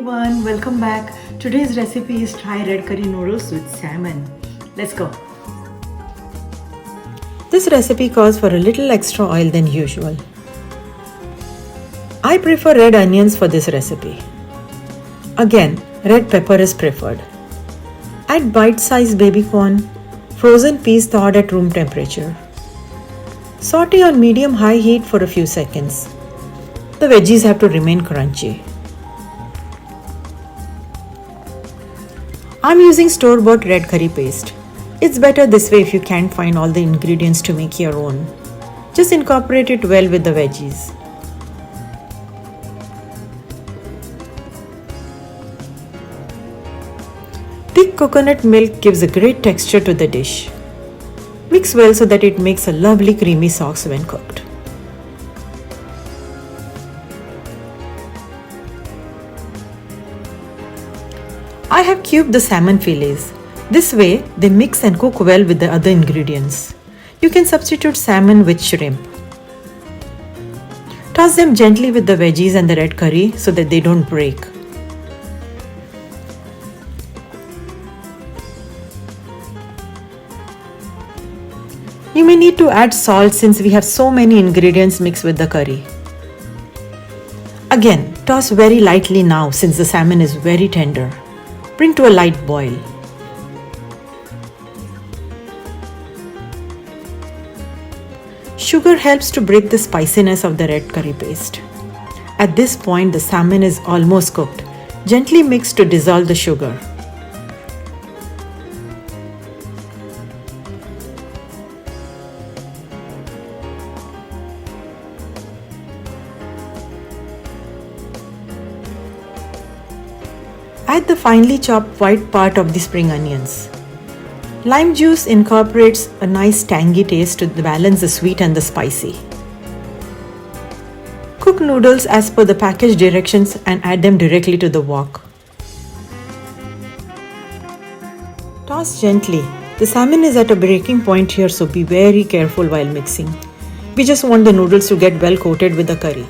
everyone, welcome back. Today's recipe is Thai red curry noodles with salmon. Let's go. This recipe calls for a little extra oil than usual. I prefer red onions for this recipe. Again, red pepper is preferred. Add bite-sized baby corn, frozen peas thawed at room temperature. Saute on medium-high heat for a few seconds. The veggies have to remain crunchy. I'm using store-bought red curry paste. It's better this way if you can't find all the ingredients to make your own. Just incorporate it well with the veggies. Thick coconut milk gives a great texture to the dish. Mix well so that it makes a lovely creamy sauce when cooked. I have cubed the salmon fillets. This way, they mix and cook well with the other ingredients. You can substitute salmon with shrimp. Toss them gently with the veggies and the red curry so that they don't break. You may need to add salt since we have so many ingredients mixed with the curry. Again, toss very lightly now since the salmon is very tender. Bring to a light boil. Sugar helps to break the spiciness of the red curry paste. At this point, the salmon is almost cooked. Gently mix to dissolve the sugar. Add the finely chopped white part of the spring onions. Lime juice incorporates a nice tangy taste to balance the sweet and the spicy. Cook noodles as per the package directions and add them directly to the wok. Toss gently. The salmon is at a breaking point here, so be very careful while mixing. We just want the noodles to get well coated with the curry.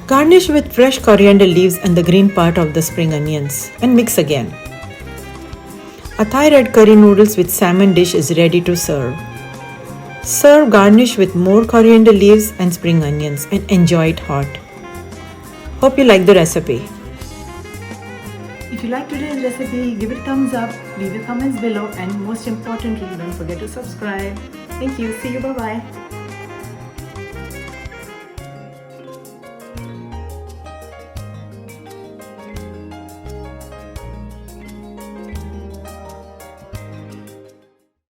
Garnish with fresh coriander leaves and the green part of the spring onions and mix again. A Thai red curry noodles with salmon dish is ready to serve. Serve garnish with more coriander leaves and spring onions and enjoy it hot. Hope you like the recipe. If you like today's recipe, give it a thumbs up, leave your comments below, and most importantly, don't forget to subscribe. Thank you. See you. Bye-bye.